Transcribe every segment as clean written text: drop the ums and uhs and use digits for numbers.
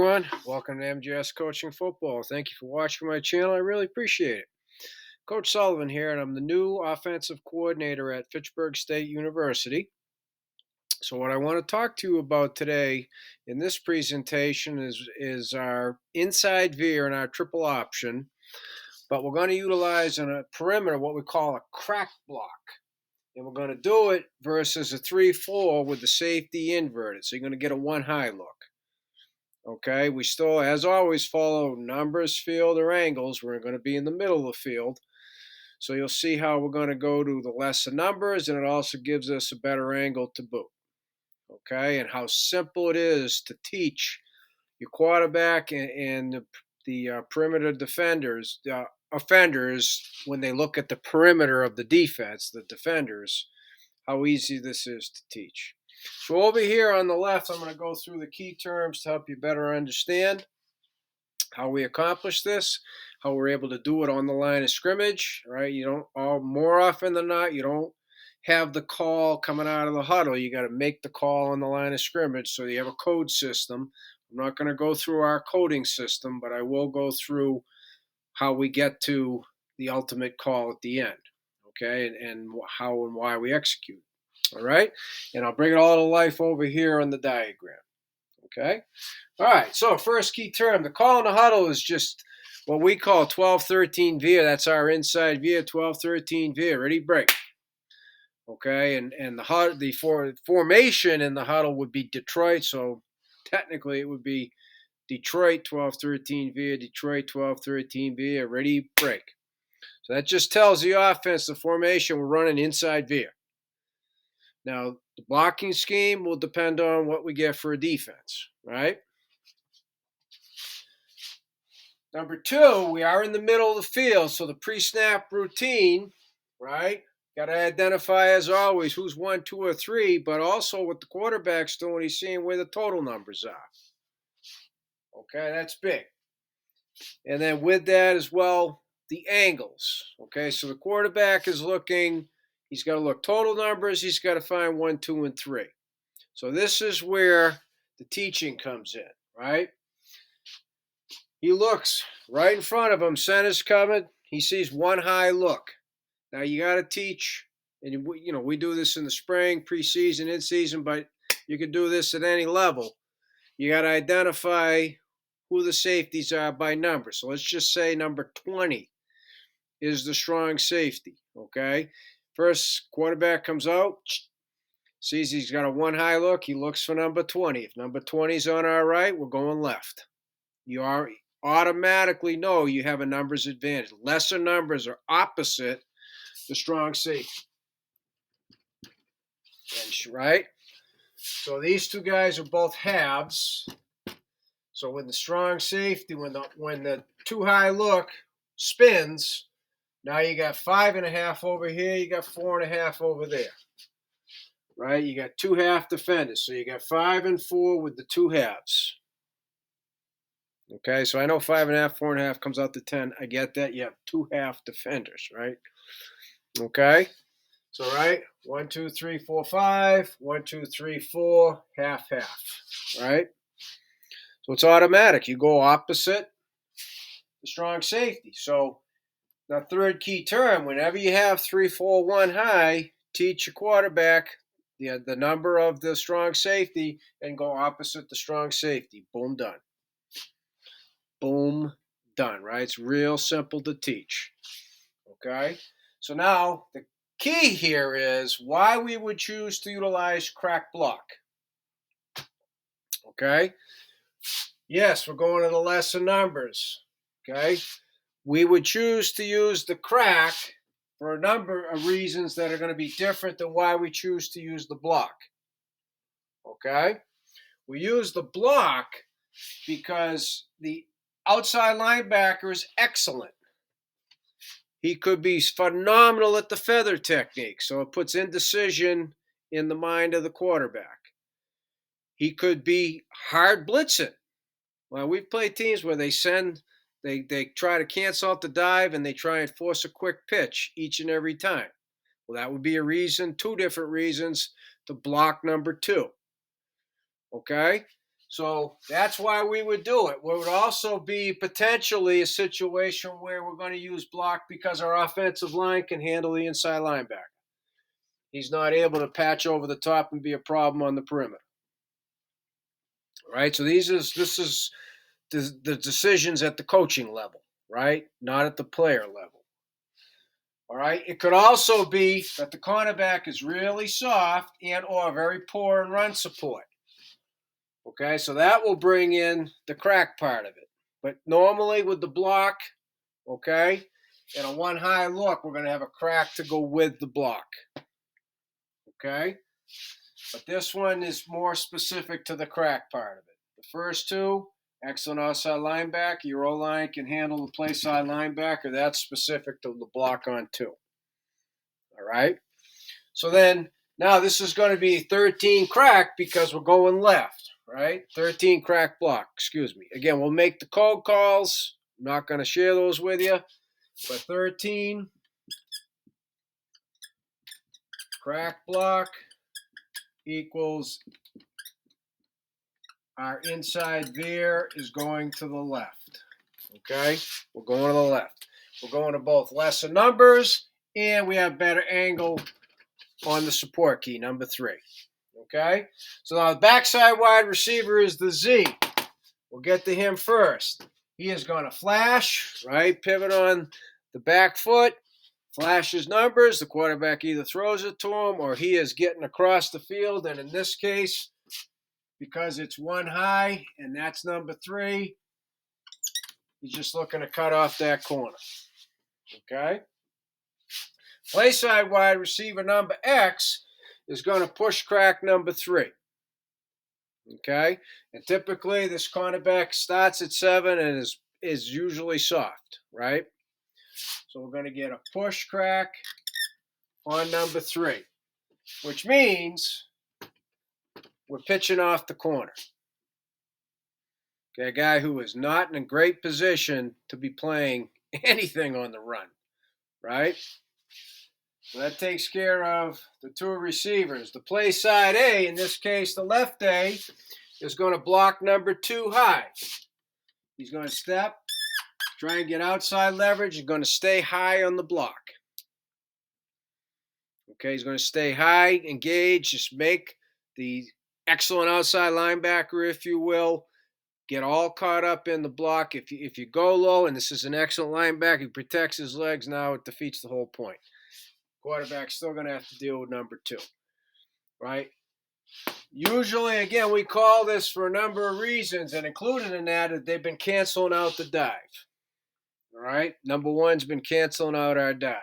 Everyone, welcome to MGS Coaching Football. Thank you for watching my channel. I really appreciate it. Coach Sullivan here, and I'm the new offensive coordinator at Fitchburg State University. So, what I want to talk to you about today in this presentation is our inside veer and our triple option, but we're going to utilize in a perimeter what we call a crack block. And we're going to do it versus a 3-4 with the safety inverted. So, you're going to get a one high look. Okay, we still, as always, follow numbers, field, or angles. We're going to be in the middle of the field. So you'll see how we're going to go to the lesser numbers, and it also gives us a better angle to boot. Okay, and how simple it is to teach your quarterback and the perimeter defenders, offenders, when they look at the perimeter of the defense, the defenders, how easy this is to teach. So over here on the left, I'm going to go through the key terms to help you better understand how we accomplish this, how we're able to do it on the line of scrimmage, right? You don't, more often than not, you don't have the call coming out of the huddle. You got to make the call on the line of scrimmage. So you have a code system. I'm not going to go through our coding system, but I will go through how we get to the ultimate call at the end, okay, and how and why we execute. All right, and I'll bring it all to life over here on the diagram. Okay, all right, so first key term, the call in the huddle is just what we call 12-13 veer. That's our inside veer, 12-13 veer. Ready, break. Okay, and the formation in the huddle would be Detroit, so technically it would be Detroit 12-13 veer, Detroit 12-13 veer. Ready, break. So that just tells the offense the formation we're running inside veer. Now, the blocking scheme will depend on what we get for a defense, right? Number two, we are in the middle of the field, so the pre-snap routine, right? Got to identify, as always, who's 1, 2, or 3, but also what the quarterback's doing, he's seeing where the total numbers are. Okay, that's big. And then with that as well, the angles. Okay, so the quarterback is looking, he's got to look total numbers, he's got to find 1, 2, and 3. So this is where the teaching comes in, right? He looks right in front of him, center's coming, he sees one high look. Now you got to teach, and we do this in the spring, preseason, in season, but you can do this at any level. You got to identify who the safeties are by number. So let's just say number 20 is the strong safety, okay? First quarterback comes out, sees he's got a one high look, he looks for number 20. If number 20 is on our right, we're going left. You automatically know you have a numbers advantage. Lesser numbers are opposite the strong safety. Right? So these two guys are both halves. So when the strong safety, when the too high look spins, now you got 5.5 over here, you got 4.5 over there. Right? You got two half defenders. So you got 5 and 4 with the two halves. Okay, so I know 5.5, 4.5 comes out to 10. I get that. You have two half defenders, right? Okay. So, right, 1, 2, 3, 4, 5. 1, 2, 3, 4, half, right? So it's automatic. You go opposite the strong safety. So the third key term, whenever you have 3, 4, 1 high, teach your quarterback the number of the strong safety and go opposite the strong safety. Boom, done. Boom, done, right? It's real simple to teach. Okay? So now the key here is why we would choose to utilize crack block. Okay? Yes, we're going to the lesser numbers. Okay? We would choose to use the crack for a number of reasons that are going to be different than why we choose to use the block. Okay? We use the block because the outside linebacker is excellent. He could be phenomenal at the feather technique, so it puts indecision in the mind of the quarterback. He could be hard blitzing. Well, we've played teams where they try to cancel out the dive and they try and force a quick pitch each and every time. Well, that would be a reason, two different reasons to block number 2. Okay? So that's why we would do it. It would also be potentially a situation where we're going to use block because our offensive line can handle the inside linebacker. He's not able to patch over the top and be a problem on the perimeter. Right? So this is the decisions at the coaching level, right? Not at the player level. All right. It could also be that the cornerback is really soft and or very poor in run support. Okay, so that will bring in the crack part of it. But normally with the block, okay, in a one high look, we're going to have a crack to go with the block. Okay, but this one is more specific to the crack part of it. The first two, excellent outside linebacker. Your O-line can handle the play side linebacker. That's specific to the block on two. All right, so then now this is going to be 13 crack because we're going left. Right? 13 crack block, excuse me. Again, we'll make the code calls. I'm not going to share those with you. But 13 crack block equals our inside veer is going to the left. Okay? We're going to the left. We're going to both lesser numbers, and we have better angle on the support key, number 3. Okay, so now the backside wide receiver is the Z. We'll get to him first. He is going to flash, right? Pivot on the back foot, flash his numbers. The quarterback either throws it to him or he is getting across the field. And in this case, because it's one high and that's number 3, he's just looking to cut off that corner. Okay? Play side wide receiver number X is going to push crack number 3. Okay? And typically this cornerback starts at 7 and is usually soft, right? So we're going to get a push crack on number 3, which means we're pitching off the corner. Okay, a guy who is not in a great position to be playing anything on the run, right? So that takes care of the 2 receivers. The play side A, in this case the left A, is going to block number 2 high. He's going to step, try and get outside leverage. He's going to stay high on the block. Okay, he's going to stay high, engage, just make the excellent outside linebacker, if you will, get all caught up in the block. If you go low, and this is an excellent linebacker, he protects his legs, now it defeats the whole point. Quarterback's still going to have to deal with number 2, right? Usually, again, we call this for a number of reasons, and included in that is they've been canceling out the dive. All right? Number 1's been canceling out our dive.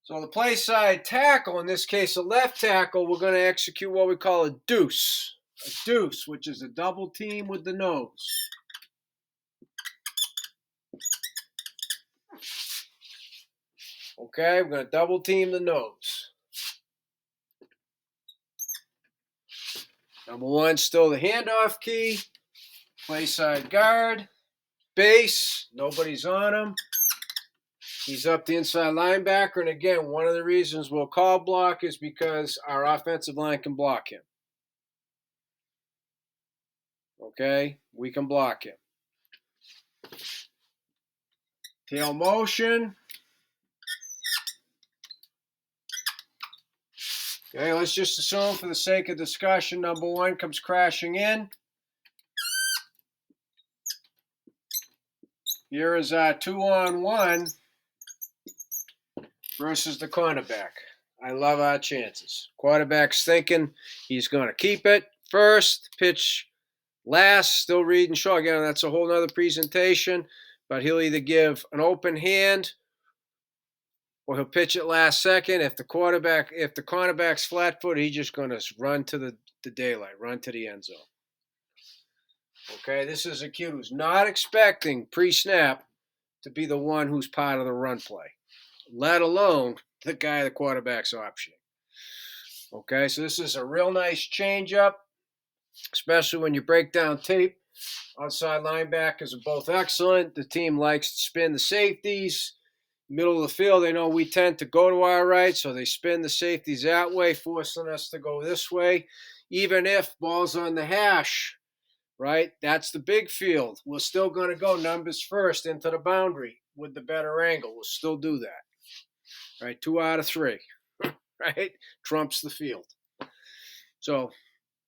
So the play side tackle, in this case a left tackle, we're going to execute what we call a deuce. A deuce, which is a double team with the nose. Okay, we're going to double team the nose. Number 1's still the handoff key. Play side guard. Base. Nobody's on him. He's up the inside linebacker. And again, one of the reasons we'll call block is because our offensive line can block him. Okay, we can block him. Tail motion. Okay, let's just assume for the sake of discussion, number 1 comes crashing in. Here is our 2-on-1 versus the cornerback. I love our chances. Quarterback's thinking he's going to keep it first, pitch last, still reading short. Again, that's a whole other presentation, but he'll either give an open hand or he'll pitch it last second. If the cornerback's flat-footed, he's just going to run to the daylight, run to the end zone. Okay, this is a kid who's not expecting pre-snap to be the one who's part of the run play, let alone the guy the quarterback's optioning. Okay, so this is a real nice changeup, especially when you break down tape. Outside linebackers are both excellent. The team likes to spin the safeties. Middle of the field, they know we tend to go to our right, so they spin the safeties that way, forcing us to go this way. Even if ball's on the hash, right? That's the big field. We're still going to go numbers first into the boundary with the better angle. We'll still do that, right? 2 out of 3, right? Trumps the field. So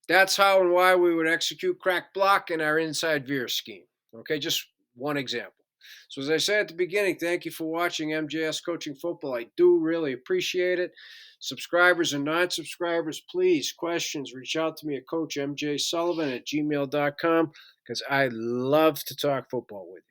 that's how and why we would execute crack block in our inside veer scheme. Okay, just one example. So as I said at the beginning, thank you for watching MJS Coaching Football. I do really appreciate it. Subscribers and non-subscribers, please, questions, reach out to me at coachmjsullivan@gmail.com because I love to talk football with you.